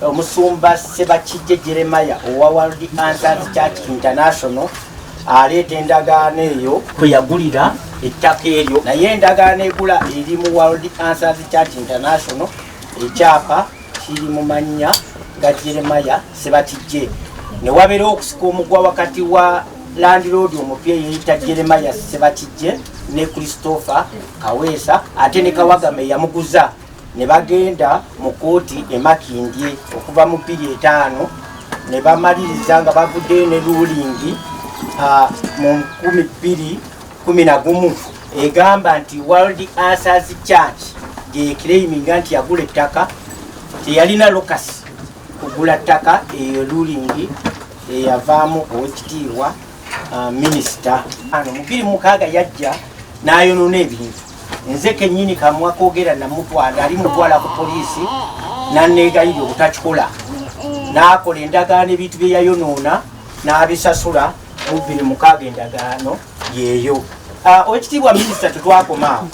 omusumba Sebakijje Jeremiah owa World Answers Church International aleeta endagaano eyo kwe yagulira ettaka eryo, naye endagaano egula eri mu World Answers Church International, ekyapa kiri mu mannya ga Jeremiah Sebakijje. Ne wabeera okusika omugwa wakati wa landlord omupya yeyita Jeremiah Sebakijje ne Christopher Kaweesa ate ne Kawagame yamuguza, ne bagenda mu kooti e Makindye okuva mu 2005 ne bamaliriza nga bavuddeyo ne ruling mu 2011 egamba nti World Answers Church claiming nti yagula ettaka teyalina lokasi kugula ttaka, eyo ruling eyavaamu owekitiibwa minisita. Mu 2006 yajja n'ayonoona ebintu, nze kennyini kamwa koogera namutwala ali mutwala ku poliisi nanneegayirya obutakikola, n'akola endagaano ebintu bye yayonoona n'abisasula mu 2006 endagaano yeeyo. Owekitiibwa minisita tetwakomaawo,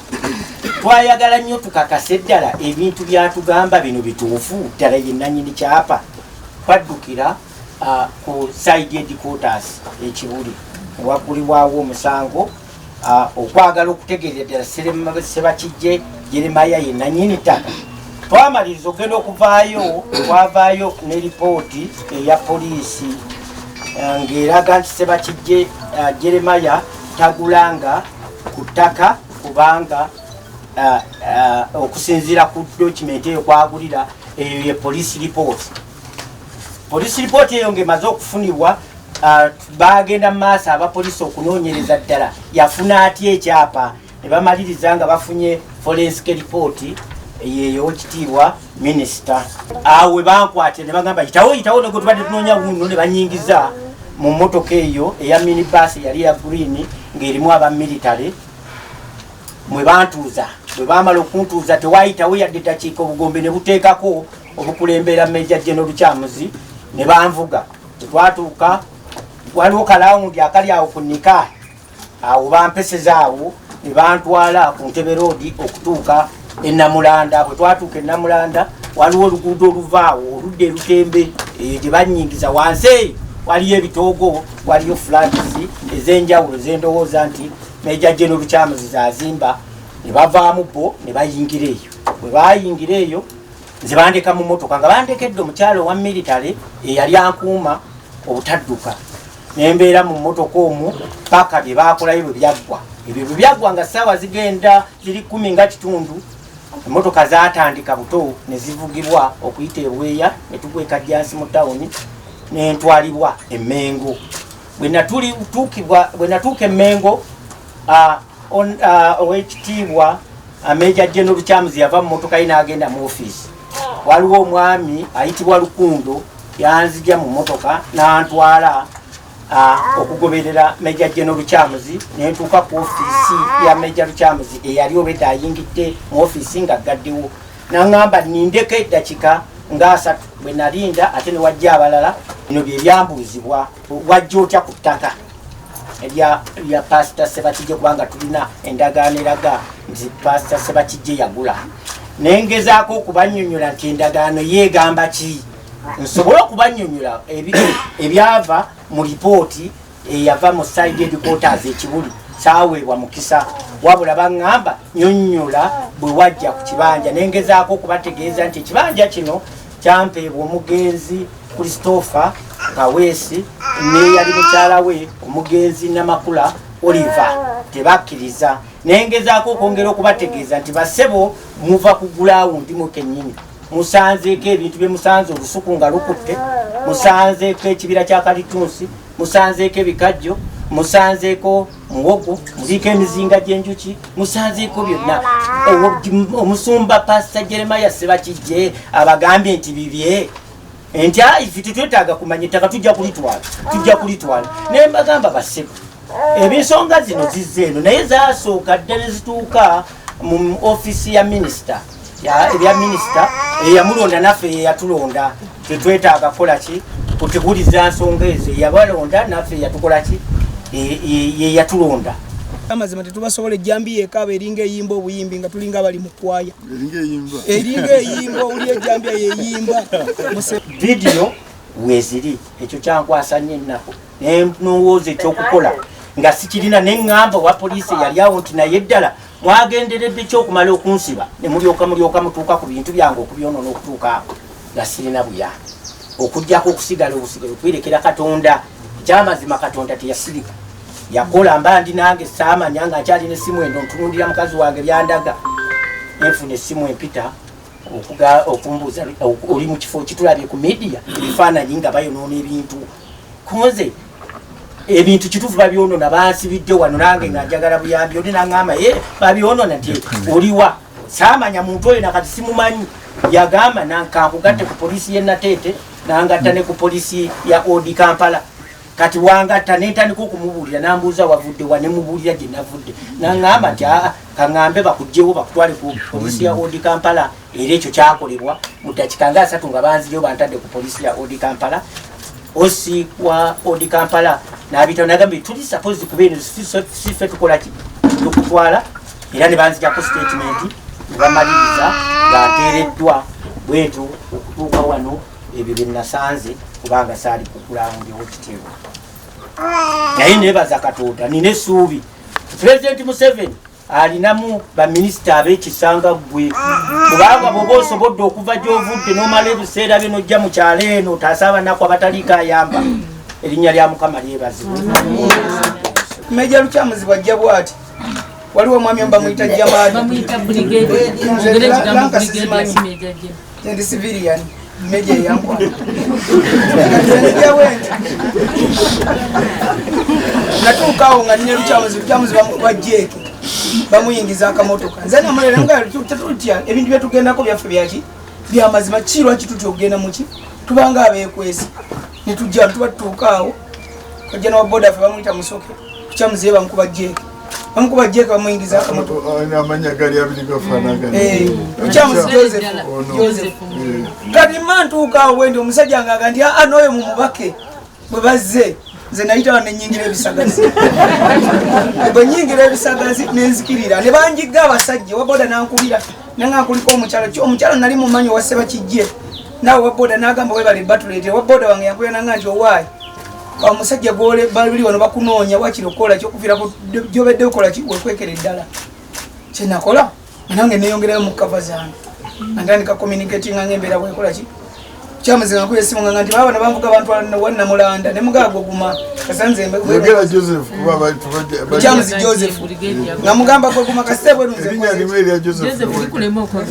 twayagala nnyo tukakase ddala ebintu byatugamba bino bituufu ddala ye nannyini kyapa. Twaddukira ku side headquarters ekibuli waggulibwawo omusango okwagala okutegeerera ddala Sebakijje Jeremiah ye nannyini ttaka. Twamaliriza okugenda okuvaayo, twavaayo ne lipooti eya poliisi ng'eraga nti Sebakijje Jeremiah tagulanga ku ttaka kubanga okusinziira ku document eyo kwagulira eyo ye police report. Police report eyo ng'emaze okufunibwa bagenda mu maaso abapoliisi okunoonyereza ddala yafuna atya ekyapa, ne bamaliriza nga bafunye forensic report eyo owekitiibwa minisita. Awo we bankwate ne bagamba yitawo ne gwe tubadde tunoonya wuno, ne banyingiza mu mmotoka eyo eya minibus yali ya green ng'erimu aba military. Mwe bantuuza, bwe baamala okuntuuza tewayitawo yadde eddakiika, obugombe ne buteekako obukulembera Major General Kyamuzi ne banvuga. Tetwatuuka waliwo kalawundi akali awo ku nika, awo bampeseza awo ne bantwala ku Ntebe Road okutuuka e Namulanda. Bwe twatuuka e Namulanda waliwo oluguudo oluvaawo oludda e Lutembe gye banyingiza wansi waliyo ebitoogo, waliyo flags ez'enjawulo zendowooza nti Major General Kyamuzi zazimba. Ne bavaamu bo ne bayingira eyo. Bwe bayingira eyo nze bandeka mu mmotoka nga bandekedde omukyalo wa military eyali ankuuma obutadduka, nembeera mu mmotoka omwo paka bye baakolayo bwe byaggwa. Ebyo bwe byaggwa nga ssaawa zigenda ziri 10 nga kitundu, emmotoka zaatandika buto ne zivugibwa okuyita ebweya ne tugweka jansi mu tawuni n'entwalibwa e Mengo. Bwe natuuka e Mengo owekitiibwa Major General Kyamuzi yava mu mmotoka ye n'agenda mu ofiisi. Waliwo omwami ayitibwa Lukundo yanzija mu mmotoka n'antwala okugoberera Major General Kyamuzi, ne ntuuka ku ofiisi ya Major Kyamuzi eyali obedde ayingidde mu ofiisi nga gaddewo. N'aŋŋamba nindeko eddakiika nga 3. Bwe nalinda ate ne wajja abalala. Bino bye byambuuzibwa, wajja otya ku ttaka erya Pastor Sebakijje kubanga tulina endagaano eraga nti Pastor Sebakijje yagula. Nengezaako okubannyonnyola nti endagaano yeegamba ki, nsobole okubannyonnyola ebyava mu lipooti eyava mu side headquarters ekibuli. Saaweebwa mukisa, wabula baŋŋamba nnyonnyola bwe wajja ku kibanja. Nengezaako okubategeeza nti ekibanja kino kyampeebwa omugenzi Christopher Kaweesi n'eyali mukyala we omugenzi Namakula Oliver. Tebakkiriza. Nengezaako okwongera okubategeeza nti bassebo muva ku gulawundi mu kennyini, musanzeeko ebintu bye musanze olusuku nga lukutte, musanzeeko ekibira kya Kalitunsi, musanzeeko ebikajjo, musanzeeko muwogo, muliiko emizinga gy'enjuki, musanzeeko byonna. Omusumba Pastor Jeremiah Sebakijje abagambye nti bibye nti ife tetwetaaga kumanya ettaka tujja kulitwala. Ne mbagamba bassebo ebisonga zino zizze eno, naye zaasooka dda ne zituuka mu ofiisi ya minisita ebya minisita eyamulonda naffe yeyatulonda. Tetwetaaga kukola ki kuteguliza nsonga ezo, yabalonda naffe yatukola ki yeyatulonda. amazima tetubasobola ejjambiya ekaaba eringa eyimba obuyimbi nga tulinga bali mu kwaya eringa eyimba oli ejjambiya yeyimba vidiyo weziri ekyo kyankwasa nnyo ennaku nenowooza ekyokukola nga sikirina neŋŋamba wa poliisi yali awo nti naye ddala mwagenderedde kyokumala okunsiba ne mulyoka mutuuka ku bintu byange okubyonoona okutuuka awo nga sirina buyambi okugjako okusigala obusigala okwerekera Katonda. Ekyamazima Katonda teyasirika yakola mba ndi nange saamanya nga nkyalina essimu eno ntunulira mukazi wange byandaga enfuna essimu empita okumbuuza oli mu kifo kitulabye ku media ebifaananyi nga bayonoona ebintu kunze ebintu kituufu babyonoona bansibidde wano nange nga njagala buyambi oli naŋŋamba babyonoona nti oliwa saamanya muntu oyo nakati simumanyi yagamba nankankugatte ku poliisi y'e Nateete nangatta ne ku poliisi ya Odi Kampala kati wangatta nentandika okumubuulira nambuuza wavudde wa nemubuulira gye navudde naŋŋamba nti kaŋŋambe bakugjewo bakutwale ku poliisi ya Odi Kampala era ekyo kyakolebwa mu ddakiika nga 3 nga banzireyo bantadde ku poliisi ya Odi Kampala. Osi wa Odi Kampala n'abitawo nagambe tuli suppose kuba eno sife tukola ki tukutwala era ne banzijako statement ne bamaliriza nga nteereddwa bwetyo okutuuka wano ebyo bye nasanze kubanga saali kukulangirawo kiteewo naye nebaza Katonda nina essuubi President Museveni alinamu baminisita ab'ekisanga ggwe kubanga bw'oba osobodde okuva gy'ovudde n'omala ebiseera bye n'ojja mu kyalo eno otaasa abanaku abataliiko ayamba erinnya lya Mukama lyebazibwe. Meja Lukyamuzi bw'ajja bw'ati waliwo omwami omba muyita Jamaali ndi civilian meja eyankwata natuukaawo nga nine Lukyamuzi bamukuba jeeke bamuyingiza akamotoka nze namulera nga tetutya ebintu byetugendako byaffe byaki byamazima kirwaki tutya okugenda muki tubanga abeekwesi netujja tuba tutuukaawo ojja nawaboda ffe bamuyita Musoke Lukyamuzi ye bamukuba jeeke bamuyingiza akamotoka Lukyamuzi Joseph kati mma ntuukaawo bwendi omusajja ngaaga nti n'oyo mumubake bwe bazze nze nayitawa nenyingira ebisagazi bwe nyingira ebisagazi nenzikirira ne banjigga abasajja waboda nankubira nanga kuliko omukyalo nali mumanyi waseba kijje nawe waboda nagamba webale batulete waboda wange yakuya nanga nti owaayi omusajja gole bali wano bakunoonya wakirokola kyokuvira gyobedde okola wekwekera eddala kyenakola nange neyongerayo mu kava zange andandika communicating nga embeera bwekola ki Lukyamuzi nga nkuye essimu nga nti baabana banvuga abantu wannamulanda ne mugaago guma kasanze Lukyamuzi Joseph nga mugamba gwe guma kasite bwenu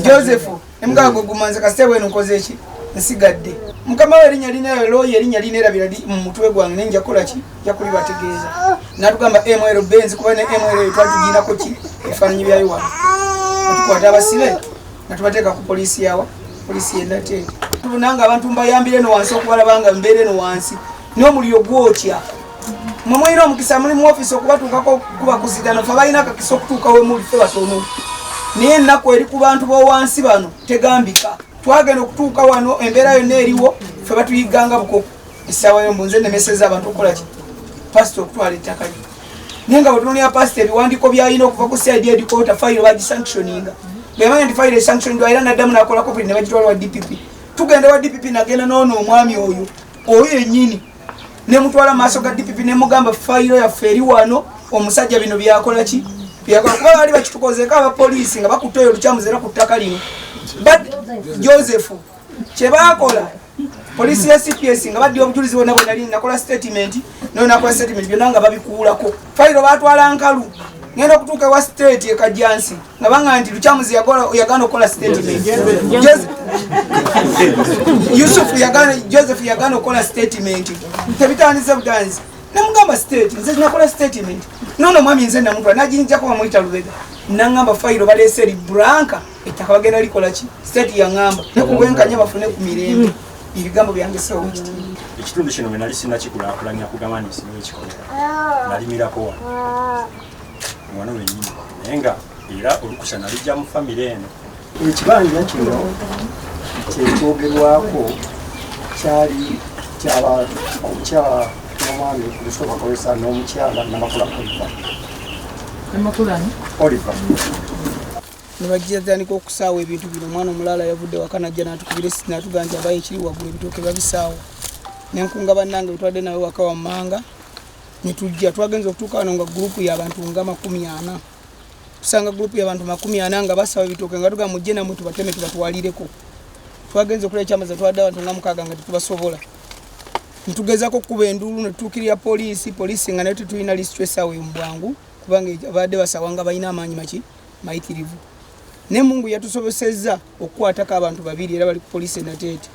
Joseph ne mugaago guma nze kasite bwenu nkoze eki nsigadde mukama we erinnya linayo looyo erinnya lineerabira mu mutwe gwange nenja kukola ki nja kulibategeeza natugamba ML Benz kuba ne ML twatugiinako ki ebifaananyi byayo wano natukwata abasibe natubateeka ku poliisi yawa poliisi yenate tubunanga abantu mbayambire no wansi okubalabanga mbeere no wansi n'omuliro gwotya mumwira omukisa muli mu office okubatuukako kuba kuzigana fe balina akakisa okutuuka we muli fe batono naye ennaku eri ku bantu b'owansi bano tegambika twagenda okutuuka wano embeera yonna eriwo fe batuyiganga bukoko essaawa yo mbunze nemeseza abantu okukola ki pasito okutwala ettaka lyo naye nga bwetunulira pasito ebiwandiiko byalina okuva ku side edikota fayiro bagisanctioninga bwemanya nti fayiro esanctioningwa era naddamu nakolako buli ne bagitwala wa DPP tugenda wa DPP nagenda noono omwami oyo yennyini ne mutwala maaso ga DPP ne mugamba fayiro yaffe eri wano omusajja bino byakola ki byakola kuba baali bakitukozeeko abapoliisi nga bakutta oyo Lukyamuzi era ku ttaka lino Joseph kye baakola poliisi ya CPS nga badde obujulizi bwonna bwe nali nakola statement nayo nakola statement byonna nga babikuulako fayiro baatwala nkalu ngenda okutuuka ewa state ekajansi nga banga nti Lukyamuzi yagaana okukola statement Joseph yagaana okukola statement tebitandise butandise nemugamba state nze nakola statement nono mwami nze namutwala naginjako bamuyita Lubega nangamba fayiro baleese eri blanka ettaka bagenda likola ki state yaŋŋamba nekubwenkanya bafune ku mirembe ebigambo byange sewo ekitundu kino bwe nali sinnakikulaakulanya kugamba nti singa ekikolera nalimirako wano mwana wennyini naye nga era olukusa nalijja mu famire eno ekibanja kino kyekyogerwako kyali omukyala n'omwami kulusooka kozesa n'omukyala nabakola kuva Amakulani Oliver nebajjatandika okusaawa ebintu bino. Omwana omulala yavudde waka najja n'atukubira n'atuganja abaye ekiri waggulu ebitooke babisaawa. Nenkunga bannange betwadde nawe waka wammanga ne tujja. Twagenza okutuuka wano nga gurupu y'abantu nga 40. Tusanga gurupu y'abantu 40 nga basaawa ebitooke nga tugamba mujje namwe tubateme tubatwalireko. Twagenza okulaba ekyamaze twadde abantu nga 6 nga tetubasobola. Ntugezaako okukuba enduulu ne tutuukirira poliisi nga nayo tetulina lisitwe essaawa eyo mu bwangu kubanga abadde basaawa nga balina amaanyi mayitirivu. Ne Mungu yatusobosezza okukwatako abantu 2 era bali ku poliisi e Nateete.